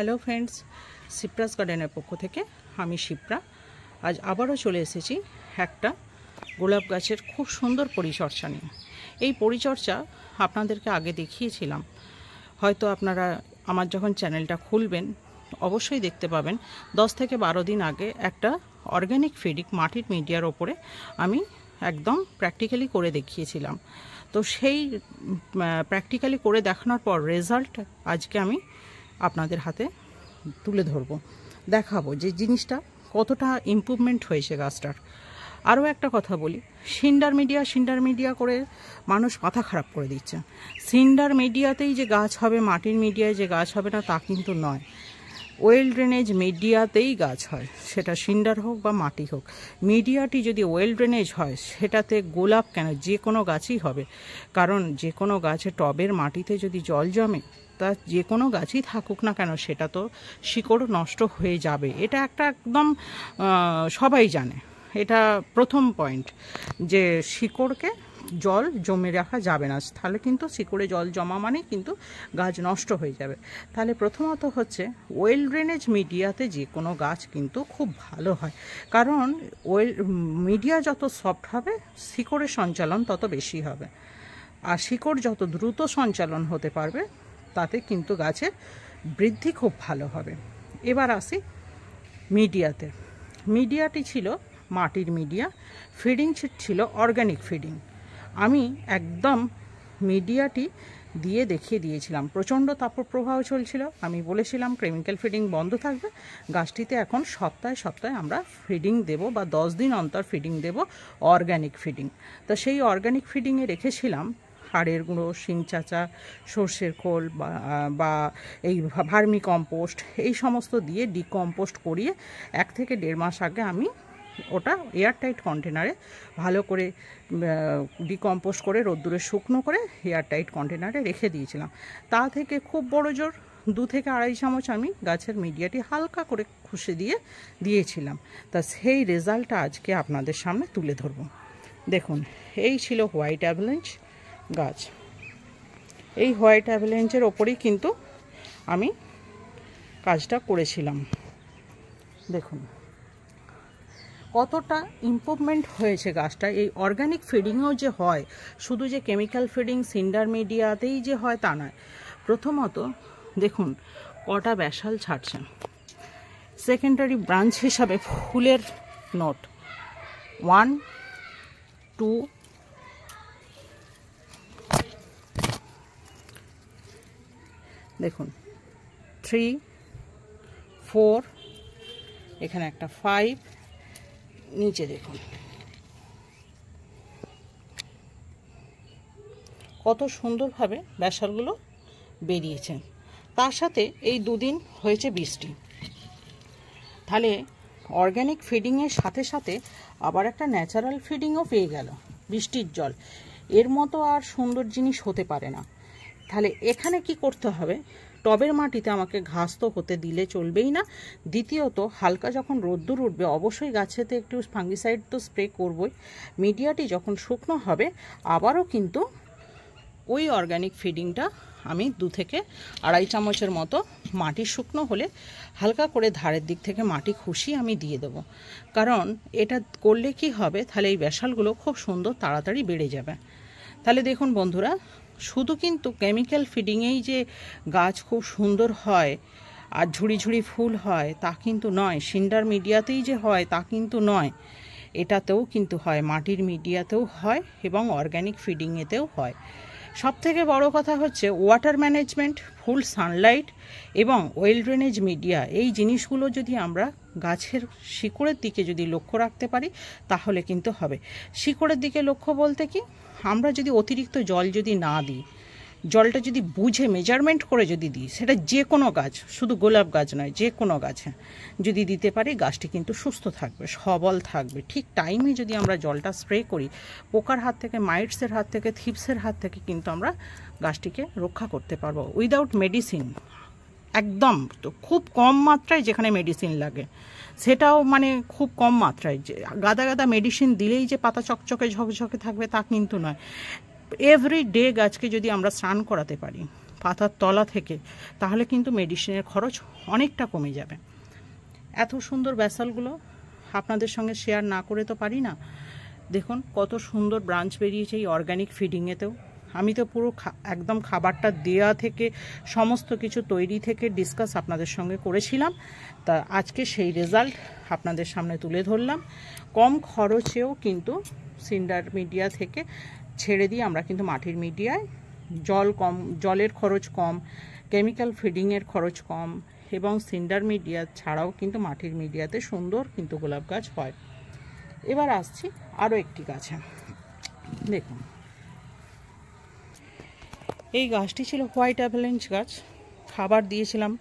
Hello friends, Shipra's গার্ডেনের পক্ষ থেকে আমি শিপ্রা আজ আবারও চলে এসেছি একটা গোলাপ গাছের খুব সুন্দর পরিচর্যা নিয়ে। এই পরিচর্যা আপনাদেরকে আগে দেখিয়েছিলাম, হয়তো আপনারা আমার যখন চ্যানেলটা খুলবেন অবশ্যই দেখতে পাবেন। 10 থেকে 12 দিন আগে একটা অর্গ্যানিক ফিডিং মাটির মিডিয়ার ওপরে আমি একদম প্র্যাকটিক্যালি করে দেখিয়েছিলাম। তো সেই প্র্যাকটিক্যালি করে দেখানোর পর রেজাল্ট আজকে আমি আপনাদের হাতে তুলে ধরবো, দেখাবো যে জিনিসটা কতটা ইমপ্রুভমেন্ট হয়েছে গাছটার। আরও একটা কথা বলি, সিন্ডার মিডিয়া করে মানুষ মাথা খারাপ করে দিচ্ছে। সিন্ডার মিডিয়াতেই যে গাছ হবে, মাটির মিডিয়ায় যে গাছ হবে না তা কিন্তু নয়। ওয়েল ড্রেনেজ মিডিয়াতেই গাছ হয়, সেটা সিন্ডার হোক বা মাটি হোক। মিডিয়াটি যদি ওয়েল ড্রেনেজ হয় সেটাতে গোলাপ কেন, যে কোনো গাছই হবে। কারণ যে কোনো গাছে টবের মাটিতে যদি জল জমে, তা যে কোনো গাছই থাকুক না কেন সেটা তো শিকড় নষ্ট হয়ে যাবে। এটা একটা একদম সবাই জানে, এটা প্রথম পয়েন্ট, যে শিকড়কে জল জমে রাখা যাবে না, তাহলে কিন্তু শিকড়ে জল জমা মানে কিন্তু গাছ নষ্ট হয়ে যাবে। তাহলে প্রথমত হচ্ছে ওয়েল ড্রেনেজ মিডিয়াতে যে কোনো গাছ কিন্তু খুব ভালো হয়, কারণ ওয়েল মিডিয়া যত সফট হবে শিকড়ের সঞ্চালন তত বেশি হবে, আর শিকড় যত দ্রুত সঞ্চালন হতে পারবে তাতে কিন্তু গাছের বৃদ্ধি খুব ভালো হবে। এবার আসি মিডিয়াতে। মিডিয়াটি ছিল মাটির মিডিয়া, ফিডিং ছিল অর্গানিক ফিডিং। আমি একদম মিডিয়াটি দিয়ে দেখিয়ে দিয়েছিলাম। প্রচণ্ড তাপপ্রবাহ চলছিল, আমি বলেছিলাম কেমিক্যাল ফিডিং বন্ধ থাকবে, গাছটিতে এখন সপ্তাহে সপ্তাহে আমরা ফিডিং দেব বা 10 দিন অন্তর ফিডিং দেব অর্গানিক ফিডিং। তো সেই অর্গানিক ফিডিংয়ে রেখেছিলাম হাড়ের গুঁড়ো, শিং চাচা, সর্ষের খোল বা এই ভার্মি কম্পোস্ট, এই সমস্ত দিয়ে ডিকম্পোস্ট করিয়ে 1 থেকে 1.5 মাস আগে আমি ওটা এয়ারটাইট কন্টেনারে ভালো করে ডিকম্পোস্ট করে রোদ্দুরে শুকনো করে এয়ারটাইট কন্টেনারে রেখে দিয়েছিলাম। তা থেকে খুব বড় জোর 2 থেকে 2.5 চামচ আমি গাছের মিডিয়াটি হালকা করে খুশে দিয়েছিলাম। তা সেই রেজাল্টটা আজকে আপনাদের সামনে তুলে ধরব। দেখুন, এই ছিল হোয়াইট অ্যাভালাঞ্চ গাছ। এই হোয়াইট অ্যাভালাঞ্চের ওপরেই কিন্তু আমি কাজটা করেছিলাম। দেখুন কতটা ইমপ্রুভমেন্ট হয়েছে গাছটা। এই অর্গানিক ফিডিংও যে হয়, শুধু যে কেমিক্যাল ফিডিং সিন্ডার মিডিয়াতেই যে হয় তা নয়। প্রথমত দেখুন কটা ব্যাসাল ছাড়ছে, সেকেন্ডারি ব্রাঞ্চ হিসাবে ফুলের নোট 1, 2, দেখুন 3, 4, এখানে একটা 5, নিচে দেখুন কত সুন্দরভাবে ব্যাসালগুলো বেরিয়েছে। তার সাথে এই 2 দিন হয়েছে বৃষ্টি, তাহলে অর্গ্যানিক ফিডিংয়ের সাথে সাথে আবার একটা ন্যাচারাল ফিডিংও পেয়ে গেল, বৃষ্টির জল। এর মতো আর সুন্দর জিনিস হতে পারে না। তাহলে এখানে কি করতে হবে, টবের মাটিতে আমাকে ঘাস তো হতে দিলে চলবেই না। দ্বিতীয়ত হালকা যখন রোদ্দুর উঠবে অবশ্যই গাছেতে একটু ফাঙ্গিসাইড তো স্প্রে করবই। মিডিয়াটি যখন শুকনো হবে আবারও কিন্তু ওই অর্গানিক ফিডিংটা আমি 2 থেকে 2.5 চামচের মতো মাটি শুকনো হলে হালকা করে ধারের দিক থেকে মাটি খুশি আমি দিয়ে দেবো। কারণ এটা করলে কি হবে, তাহলে এই ব্যাসালগুলো খুব সুন্দর তাড়াতাড়ি বেড়ে যাবে। তাহলে দেখুন বন্ধুরা, শুধু কিন্তু কেমিক্যাল ফিডিংয়েই যে গাছ খুব সুন্দর হয় আর ঝুড়ি ঝুড়ি ফুল হয় তা কিন্তু নয়, সিন্ডার মিডিয়াতেই যে হয় তা কিন্তু নয়, এটাতেও কিন্তু হয়, মাটির মিডিয়াতেও হয় এবং অর্গ্যানিক ফিডিংয়েতেও হয়। সবথেকে বড় কথা হচ্ছে ওয়াটার ম্যানেজমেন্ট, ফুল সানলাইট এবং ওয়েল ড্রেনেজ মিডিয়া। এই জিনিসগুলো যদি আমরা গাছের শিকড়ের দিকে যদি লক্ষ্য রাখতে পারি তাহলে কিন্তু হবে। শিকড়ের দিকে লক্ষ্য বলতে কি, আমরা যদি অতিরিক্ত জল যদি না দিই, জলটা যদি বুঝে মেজারমেন্ট করে যদি দিই, সেটা যে কোনো গাছ, শুধু গোলাপ গাছ নয়, যে কোনো গাছে যদি দিতে পারি গাছটি কিন্তু সুস্থ থাকবে, সবল থাকবে। ঠিক টাইমে যদি আমরা জলটা স্প্রে করি, পোকার হাত থেকে, মাইটসের হাত থেকে, থিপসের হাত থেকে কিন্তু আমরা গাছটিকে রক্ষা করতে পারবো উইদাউট মেডিসিন। একদম তো খুব কম মাত্রায় যেখানে মেডিসিন লাগে সেটাও মানে খুব কম মাত্রায়, যে গাদা গাদা মেডিসিন দিলেই যে পাতা চকচকে ঝকঝকে থাকবে তা কিন্তু নয়। এভরি ডে গাছকে যদি আমরা স্নান করাতে পারি পাতার তলা থেকে, তাহলে কিন্তু মেডিসিনের খরচ অনেকটা কমে যাবে। এত সুন্দর ব্যাসালগুলো আপনাদের সঙ্গে শেয়ার না করে তো পারি না। দেখুন কত সুন্দর ব্রাঞ্চ বেরিয়েছে এই অর্গানিক ফিডিংয়েতেও। আমি তো পুরো একদম খাবারটা দেয়া থেকে সমস্ত কিছু তৈরি থেকে ডিসকাস আপনাদের সঙ্গে করেছিলাম। তা আজকে সেই রেজাল্ট আপনাদের সামনে তুলে ধরলাম। কম খরচেও কিন্তু সিন্ডার মিডিয়া থেকে ছেড়ে দিয়ে আমরা কিন্তু মাটির মিডিয়ায় জলের খরচ কম, কেমিক্যাল ফিডিংয়ের খরচ কম, এবং সিন্ডার মিডিয়া ছাড়াও কিন্তু মাটির মিডিয়াতে সুন্দর কিন্তু গোলাপ গাছ হয়। এবার আসছি আরও একটি গাছে। দেখুন এই গাছটি ছিল হোয়াইট অ্যাভেলেঞ্চ গাছ। খাবার দিয়েছিলাম,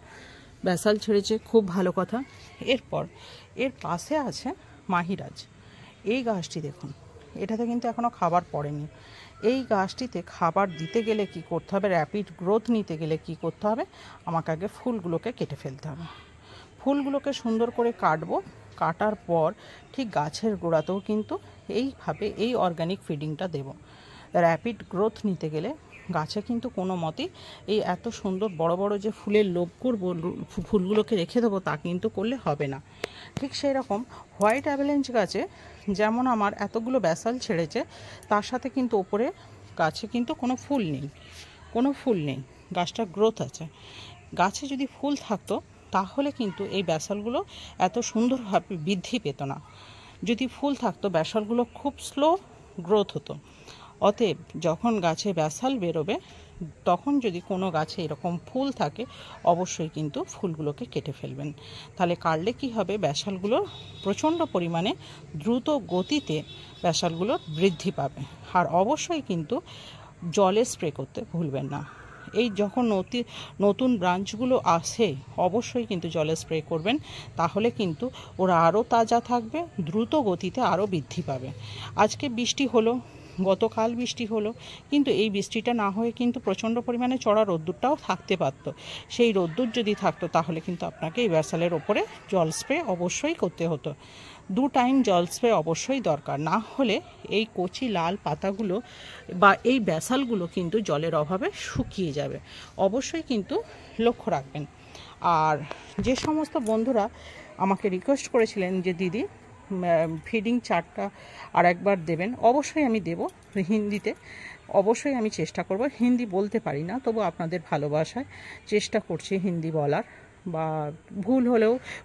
ব্যাসাল ছেড়েছে, খুব ভালো কথা। এরপর এর পাশে আছে মাহিরাজ। এই গাছটি দেখুন, এটাতে কিন্তু এখনও খাবার পড়েনি। এই গাছটিতে খাবার দিতে গেলে কি করতে হবে, র্যাপিড গ্রোথ নিতে গেলে কি করতে হবে, আমাকে আগে ফুলগুলোকে কেটে ফেলতে হবে। ফুলগুলোকে সুন্দর করে কাটবো, কাটার পর ঠিক গাছের গোড়াতেও কিন্তু এইভাবে এই অর্গানিক ফিডিংটা দেব। র্যাপিড গ্রোথ নিতে গেলে গাছে কিন্তু কোনো মতেই এই এত সুন্দর বড় বড় যে ফুলের লোভ করবো, ফুলগুলোকে রেখে দেবো, তা কিন্তু করলে হবে না। ঠিক সেই রকম হোয়াইট অ্যাভেলেঞ্চ গাছে যেমন আমার এতগুলো ব্যাসাল ছেড়েছে, তার সাথে কিন্তু ওপরে গাছে কিন্তু কোনো ফুল নেই, গাছটা গ্রোথ আছে। গাছে যদি ফুল থাকতো তাহলে কিন্তু এই ব্যাসালগুলো এত সুন্দরভাবে বৃদ্ধি পেত না। যদি ফুল থাকতো ব্যাসালগুলো খুব স্লো গ্রোথ হতো। অতএব যখন গাছে ব্যাসাল বেরোবে, তখন যদি কোনো গাছে এরকম ফুল থাকে, অবশ্যই কিন্তু ফুলগুলোকে কেটে ফেলবেন। তাহলে কাটলে কি হবে, ব্যাসালগুলো প্রচণ্ড পরিমাণে দ্রুত গতিতে ব্যাসালগুলো বৃদ্ধি পাবে। আর অবশ্যই কিন্তু জলে স্প্রে করতে ভুলবেন না। এই যখন নতুন ব্রাঞ্চগুলো আসে, অবশ্যই কিন্তু জলে স্প্রে করবেন, তাহলে কিন্তু ওরা আরও তাজা থাকবে, দ্রুত গতিতে আরও বৃদ্ধি পাবে। আজকে বৃষ্টি হলো, গতকাল বৃষ্টি হলো, কিন্তু এই বৃষ্টিটা না হয়ে কিন্তু প্রচণ্ড পরিমাণে চড়া রোদ্দুরটাও থাকতে পারত। সেই রোদ্দুর যদি থাকতো তাহলে কিন্তু আপনাকে এই ব্যাসালের ওপরে জল স্প্রে অবশ্যই করতে হতো। 2 টাইম জল স্প্রে অবশ্যই দরকার, না হলে এই কচি লাল পাতাগুলো বা এই ব্যাসালগুলো কিন্তু জলের অভাবে শুকিয়ে যাবে। অবশ্যই কিন্তু লক্ষ্য রাখবেন। আর যে সমস্ত বন্ধুরা আমাকে রিকোয়েস্ট করেছিলেন যে দিদি ফিডিং চার্টটা আর একবার দেবেন, অবশ্যই আমি দেব হিন্দিতে। অবশ্যই আমি চেষ্টা করব, হিন্দি বলতে পারি না, তবু আপনাদের ভালোবাসায় চেষ্টা করছি হিন্দি বলার। বা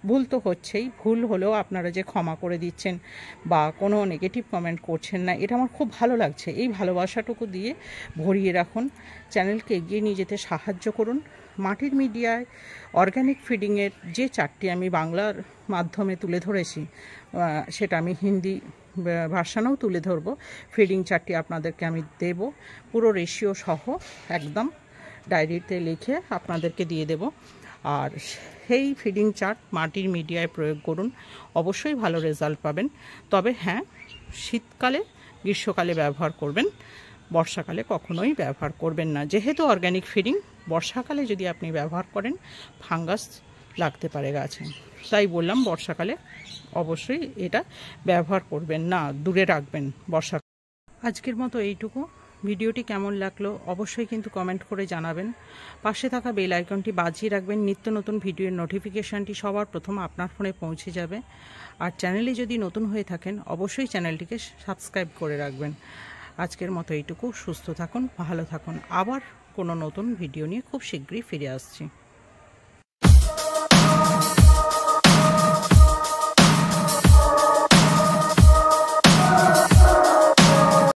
ভুল তো হচ্ছেই, ভুল হলেও আপনারা যে ক্ষমা করে দিচ্ছেন বা কোনো নেগেটিভ কমেন্ট করছেন না, এটা আমার খুব ভালো লাগছে। এই ভালোবাসাটুকু দিয়ে ভরিয়ে রাখুন, চ্যানেলকে এগিয়ে নিয়ে যেতে সাহায্য করুন। মাটির মিডিয়ায় অর্গানিক ফিডিংয়ের যে চারটি আমি বাংলার মাধ্যমে তুলে ধরেছি, সেটা আমি হিন্দি ভার্সানেও তুলে ধরবো। ফিডিং চারটি আপনাদেরকে আমি দেব, পুরো রেশিও সহ একদম ডায়েরিতে লিখে আপনাদেরকে দিয়ে দেব। আর সেই ফিডিং চার্ট মাটির মিডিয়ায় প্রয়োগ করুন, অবশ্যই ভালো রেজাল্ট পাবেন। তবে হ্যাঁ, শীতকালে গ্রীষ্মকালে ব্যবহার করবেন, বর্ষাকালে কখনোই ব্যবহার করবেন না। যেহেতু অর্গানিক ফিডিং, বর্ষাকালে যদি আপনি ব্যবহার করেন ফাঙ্গাস লাগতে পারে গাছে, তাই বললাম বর্ষাকালে অবশ্যই এটা ব্যবহার করবেন না, দূরে রাখবেন বর্ষা। আজকের মতো এইটুকু। ভিডিওটি কেমন লাগলো অবশ্যই কিন্তু কমেন্ট করে জানাবেন। পাশে থাকা বেল আইকনটি বাজিয়ে রাখবেন, নিত্য নতুন ভিডিওর নোটিফিকেশানটি সবার প্রথম আপনার ফোনে পৌঁছে যাবে। আর চ্যানেলে যদি নতুন হয়ে থাকেন অবশ্যই চ্যানেলটিকে সাবস্ক্রাইব করে রাখবেন। আজকের মতো এইটুকু। সুস্থ থাকুন, ভালো থাকুন। আবার কোনো নতুন ভিডিও নিয়ে খুব শীঘ্রই ফিরে আসছি।